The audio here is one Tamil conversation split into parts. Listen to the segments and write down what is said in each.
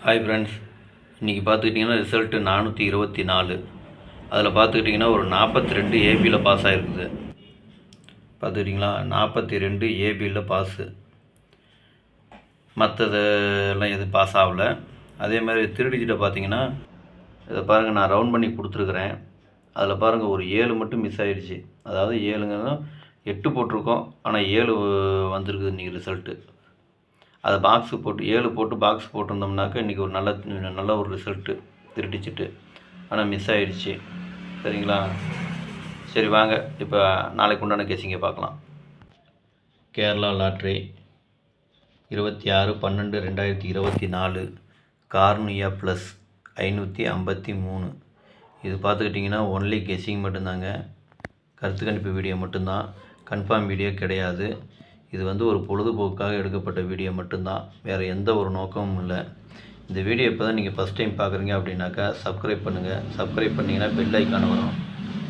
ஹாய் ஃப்ரெண்ட்ஸ், இன்றைக்கி பார்த்துக்கிட்டிங்கன்னா ரிசல்ட்டு 424. அதில் பார்த்துக்கிட்டிங்கன்னா ஒரு 42 ஏபியில் பாஸ் ஆகிருக்குது. பார்த்துக்கிட்டிங்களா, 42 ஏபியில் பாஸு. மற்றதெல்லாம் எதுவும் பாஸ் ஆகலை. அதே மாதிரி திருடிஜிட்டை பார்த்தீங்கன்னா, இதை பாருங்கள், நான் ரவுண்ட் பண்ணி கொடுத்துருக்குறேன். அதில் பாருங்கள், ஒரு 7 மட்டும் மிஸ் ஆகிடுச்சு. அதாவது 7ங்கன்னா 8 போட்டிருக்கோம், ஆனால் 7 வந்திருக்குது இன்றைக்கி ரிசல்ட்டு. அதை பாக்ஸு போட்டு 7 போட்டு பாக்ஸ் போட்டிருந்தோம்னாக்கா இன்றைக்கி ஒரு நல்ல ஒரு ரிசல்ட்டு திருடிச்சிட்டு. ஆனால் மிஸ் ஆகிடுச்சு. சரிங்களா? சரி வாங்க, இப்போ நாளைக்கு உண்டான கேசிங்க பார்க்கலாம். Kerala lottery 26/12/2024 cornea plus 553. இது பார்த்துக்கிட்டிங்கன்னா ஒன்லி கெஸ்ஸிங் மட்டும்தாங்க. கருத்து கணிப்பு வீடியோ மட்டும்தான், கன்ஃபார்ம் வீடியோ கிடையாது. இது ஒரு பொழுதுபோக்காக எடுக்கப்பட்ட வீடியோ மட்டும்தான், வேறு எந்த ஒரு நோக்கமும் இல்லை. இந்த வீடியோ இப்போ தான் நீங்கள் ஃபஸ்ட் டைம் பார்க்குறீங்க அப்படின்னாக்கா சப்ஸ்கிரைப் பண்ணுங்கள். சப்ஸ்கிரைப் பண்ணிங்கன்னா பெல் ஐக்கான் வரும்,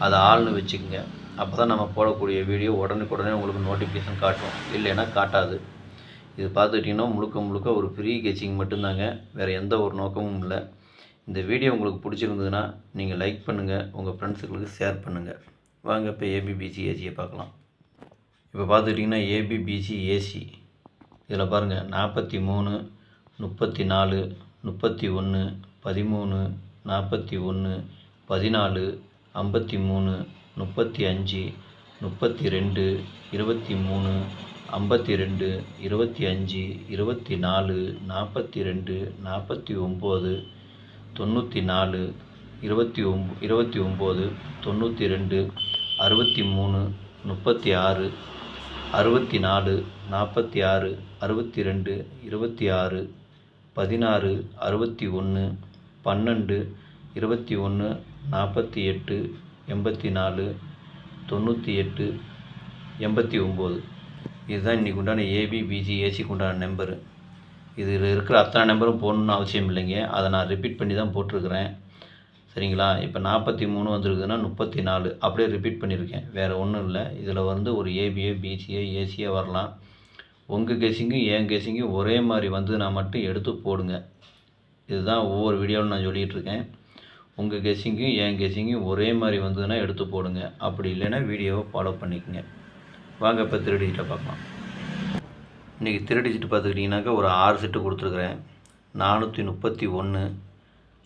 அதை ஆள்னு வச்சுக்கோங்க. அப்போ தான் நம்ம போடக்கூடிய வீடியோ உடனுக்குடனே உங்களுக்கு நோட்டிஃபிகேஷன் காட்டும், இல்லைன்னா காட்டாது. இது பார்த்துக்கிட்டிங்கன்னா முழுக்க ஒரு ஃப்ரீ கெச்சிங் மட்டும்தாங்க, வேறு எந்த ஒரு நோக்கமும் இல்லை. இந்த வீடியோ உங்களுக்கு பிடிச்சிருந்ததுன்னா நீங்கள் லைக் பண்ணுங்கள், உங்கள் ஃப்ரெண்ட்ஸுங்களுக்கு ஷேர் பண்ணுங்கள். வாங்க இப்போ ஏபிபிசி ஏசியை பார்க்கலாம். இப்போ பார்த்துக்கிட்டிங்கன்னா ஏபிபிசி ஏசி இதில் பாருங்கள் 43, 34, 31, 13, 41, 14, 53, 35, 32, 23, 52, 25, 24, 42, 49, 94, 29, 92, 63, 36, 64, 46, 62, 26, 16, 61, 12, 21, 48, 84, 98, 89. இதுதான் இன்றைக்கி உண்டான ஏபிபிசி ஏசிக்கு உண்டான நம்பரு. இதில் இருக்கிற அத்தனை நம்பரும் போடணுன்னு அவசியம் இல்லைங்க, அதை நான் ரிப்பீட் பண்ணி தான் போட்டிருக்கிறேன். சரிங்களா? இப்போ 43 வந்துருக்குதுன்னா 34 அப்படியே ரிப்பீட் பண்ணியிருக்கேன், வேறு ஒன்றும் இல்லை. இதில் ஒரு ஏபிஏ பிசிஏ ஏசிஏ வரலாம். உங்கள் கெஸிங்கும் என் கெஸிங்கும் ஒரே மாதிரி வந்ததுன்னா மட்டும் எடுத்து போடுங்க. இதுதான் ஒவ்வொரு வீடியோவில் நான் சொல்லிகிட்ருக்கேன். உங்கள் கெஸிங்கும் என் கெஸிங்கும் ஒரே மாதிரி வந்ததுன்னா எடுத்து போடுங்க, அப்படி இல்லைன்னா வீடியோவை ஃபாலோ பண்ணிக்கோங்க. வாங்க இப்போ திருடிஜிட்டை பார்க்கலாம். இன்றைக்கி திருடிஜிட்டு பார்த்துக்கிட்டிங்கனாக்கா ஒரு 6 செட்டு கொடுத்துருக்குறேன். 431,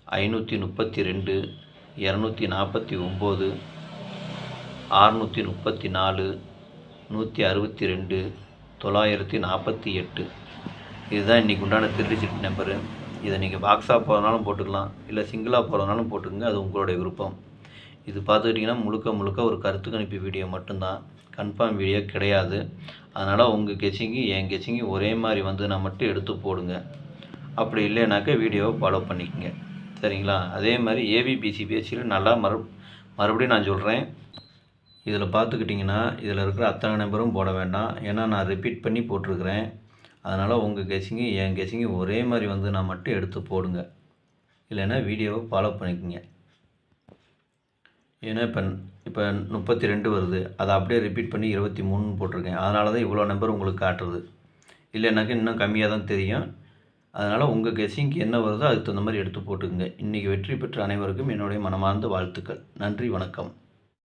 532, 249, 634, 162, 948. இதுதான் இன்றைக்கி உண்டான திருடிஜிட் நம்பரு. இதை நீங்கள் பாக்ஸாக போகிறதுனாலும் போட்டுக்கலாம், இல்லை சிங்கிளாக போகிறதுனாலும் போட்டுக்கோங்க, அது உங்களுடைய விருப்பம். இது பார்த்துக்கிட்டிங்கன்னா முழுக்க ஒரு கருத்து கணிப்பு வீடியோ மட்டும்தான், கன்ஃபார்ம் வீடியோ கிடையாது. அதனால் உங்கள் கெஸிங்கு என் கெஸிங்கு ஒரே மாதிரி வந்ததுன்னா மட்டும் எடுத்து போடுங்க, அப்படி இல்லைனாக்கா வீடியோவை ஃபாலோ பண்ணிக்கோங்க. சரிங்களா? அதே மாதிரி ஏபிபிசி பேசியில் நல்லா மறுபடியும் நான் சொல்கிறேன். இதில் பார்த்துக்கிட்டிங்கன்னா இதில் இருக்கிற அத்தனை நம்பரும் போட வேண்டாம், ஏன்னா நான் ரிப்பீட் பண்ணி போட்டிருக்கிறேன். அதனால் உங்கள் கெஸிங்கு என் கெஸிங்கு ஒரே மாதிரி நான் மட்டும் எடுத்து போடுங்க, இல்லைன்னா வீடியோவை ஃபாலோ பண்ணிக்கோங்க. ஏன்னா இப்போ 32 வருது, அதை அப்படியே ரிப்பீட் பண்ணி 23 போட்டிருக்கேன். அதனால தான் இவ்வளோ நம்பர் உங்களுக்கு காட்டுறது, இல்லைனாக்கா இன்னும் கம்மியாக தான் தெரியும். அதனால் உங்கள் கெஸிங்க்கு என்ன வருதோ அதுக்கு தகுந்த மாதிரி எடுத்து போட்டுக்குங்க. இன்றைக்கி வெற்றி பெற்ற அனைவருக்கும் என்னுடைய மனமார்ந்த வாழ்த்துக்கள். நன்றி, வணக்கம்.